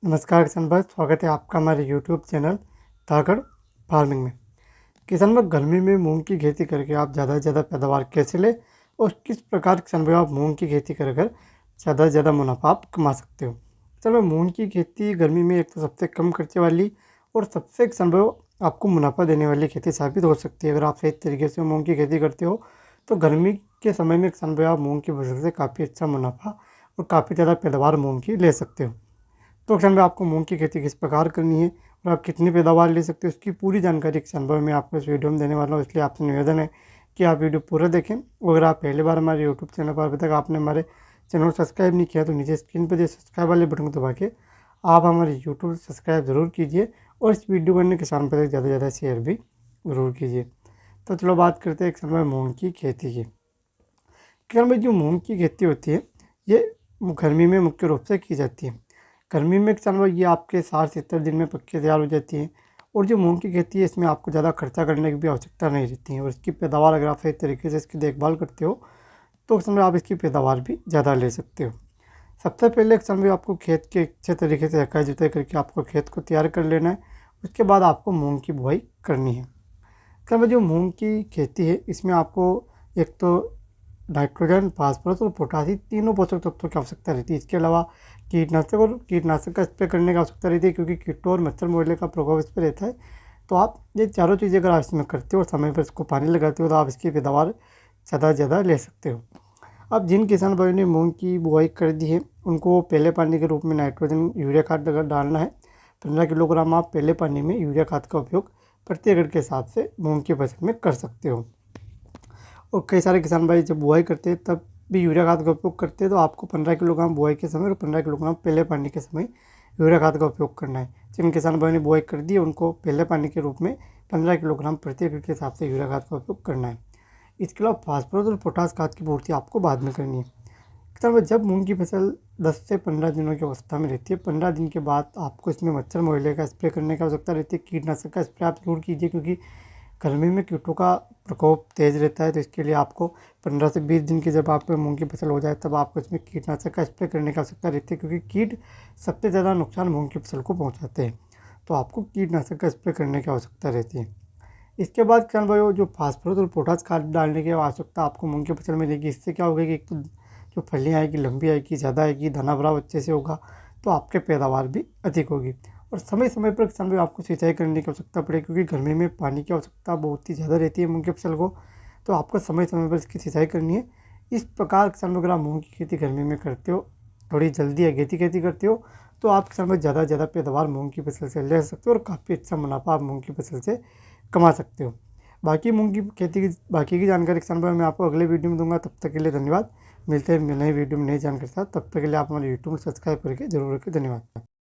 नमस्कार किसान भाई, स्वागत है आपका हमारे यूट्यूब चैनल धाकड़ फार्मिंग में। किसान भाई, गर्मी में मूंग की खेती करके आप ज़्यादा से ज़्यादा पैदावार कैसे ले और किस प्रकार किसान भाई आप मूंग की खेती कर ज़्यादा से ज़्यादा मुनाफा आप कमा सकते हो। किसान भाई, मूंग की खेती गर्मी में एक तो सबसे कम खर्चे वाली और सबसे किसान भाई आपको मुनाफा देने वाली खेती साबित हो सकती है। अगर आप सही तरीके से मूँग की खेती करते हो तो गर्मी के समय में किसान भाई आप मूँग की फसल से काफ़ी अच्छा मुनाफा और काफ़ी ज़्यादा पैदावार मूँग की ले सकते हो। तो किसान भाई, आपको मूंग की खेती किस प्रकार करनी है और आप कितनी पैदावार ले सकते हो, उसकी पूरी जानकारी किसान भाई मैं आपको इस वीडियो में देने वाला हूँ। इसलिए आपसे निवेदन है कि आप वीडियो पूरा देखें। और अगर आप पहली बार हमारे यूट्यूब चैनल पर अभी तक आपने हमारे चैनल को सब्सक्राइब नहीं किया तो नीचे स्क्रीन पर जो सब्सक्राइब वाले बटन को दबा के आप हमारे यूट्यूब सब्सक्राइब ज़रूर कीजिए और इस वीडियो को अन्य किसान पर ज़्यादा से ज़्यादा शेयर भी ज़रूर कीजिए। तो चलो बात करते हैं किसान भाई मूँग की खेती की। किसान भाई, जो मूँग की खेती होती है ये गर्मी में मुख्य रूप से की जाती है। गर्मी में किसान भाई ये आपके 60-70 दिन में पक के तैयार हो जाती है। और जो मूंग की खेती है इसमें आपको ज़्यादा खर्चा करने की भी आवश्यकता नहीं रहती है और इसकी पैदावार अगर आप सही तरीके से इसकी देखभाल करते हो तो किसान भाई आप इसकी पैदावार भी ज़्यादा ले सकते हो। सबसे पहले किसान भाई आपको खेत के अच्छे तरीके से हकाई जुताई करके आपको खेत को तैयार कर लेना है। उसके बाद आपको मूँग की बुआई करनी है। किसान भाई, जो मूँग की खेती है इसमें आपको एक तो नाइट्रोजन, फास्फोरस और पोटासी तीनों पोषक तत्वों की आवश्यकता रहती है। इसके अलावा कीटनाशक का स्प्रे करने की आवश्यकता रहती है, क्योंकि कीटों और मच्छर मोहल्ले का प्रभाव इस पर रहता है। तो आप ये चारों चीज़ें अगर आप इसमें करते हो और समय पर इसको पानी लगाते हो तो आप इसकी पैदावार ज़्यादा से ज़्यादा ले सकते हो। अब जिन किसान भाइयों ने मूंग की बुआई कर दी है उनको पहले पानी के रूप में नाइट्रोजन यूरिया खाद अगर डालना है 15 किलोग्राम आप पहले पानी में यूरिया खाद का उपयोग प्रति एकड़ के हिसाब से मूंग की फसल में कर सकते हो। और कई सारे किसान भाई जब बुआई करते हैं तब भी यूरिया खाद का उपयोग करते हैं, तो आपको 15 किलोग्राम बुआई के समय और 15 किलोग्राम पहले पानी के समय यूरिया खाद का उपयोग करना है। जिन किसान भाई ने बुआई कर दी उनको पहले पानी के रूप में 15 किलोग्राम प्रति एकड़ के हिसाब से यूरिया खाद का उपयोग करना है। इसके अलावा फास्फोरस और पोटास खाद की पूर्ति आपको बाद में करनी है। किसान भाई, जब मूंग की फसल 10 से 15 दिनों की अवस्था में रहती है, 15 दिन के बाद आपको इसमें मच्छर मोहल्ले का स्प्रे करने की आवश्यकता रहती है। कीटनाशक का स्प्रे आप जरूर कीजिए, क्योंकि गर्मी में कीटों का प्रकोप तेज़ रहता है। तो इसके लिए आपको 15 से 20 दिन की जब आप मूंग की फसल हो जाए तब आपको इसमें कीटनाशक का स्प्रे करने की आवश्यकता रहती है, क्योंकि कीट सबसे ज़्यादा नुकसान मूंग की फसल को पहुंचाते हैं। तो आपको कीटनाशक का स्प्रे करने की आवश्यकता रहती है। इसके बाद किसान भाइयों, जो फास्फोरस और पोटास खाद डालने की आवश्यकता आपको मूंग की फसल में रहेगी। इससे क्या होगा कि एक तो जो फलियाँ आएगी लंबी आएगी, ज़्यादा आएगी, दाना भराव अच्छे से होगा, तो आपके पैदावार भी अधिक होगी। और समय समय पर किसान भाई आपको सिंचाई करने की आवश्यकता पड़ेगी, क्योंकि गर्मी में पानी की आवश्यकता बहुत ही ज़्यादा रहती है मूंग की फसल को। तो आपको समय समय पर इसकी सिंचाई करनी है। इस प्रकार किसान भाई अगर आप मूंग की खेती गर्मी में करते हो, थोड़ी जल्दी अगेती खेती करते हो, तो आप किसान भाई ज़्यादा से ज़्यादा पैदावार मूंग की फसल से ले सकते हो और काफ़ी अच्छा मुनाफा आप मूंग की फसल से कमा सकते हो। बाकी मूंग की खेती की बाकी की जानकारी किसान भाई मैं आपको अगले वीडियो में दूंगा। तब तक के लिए धन्यवाद। मिलते हैं नई वीडियो में नई जानकारी के साथ। तब तक के लिए आप हमारे यूट्यूब सब्सक्राइब करके जरूर रखें। धन्यवाद।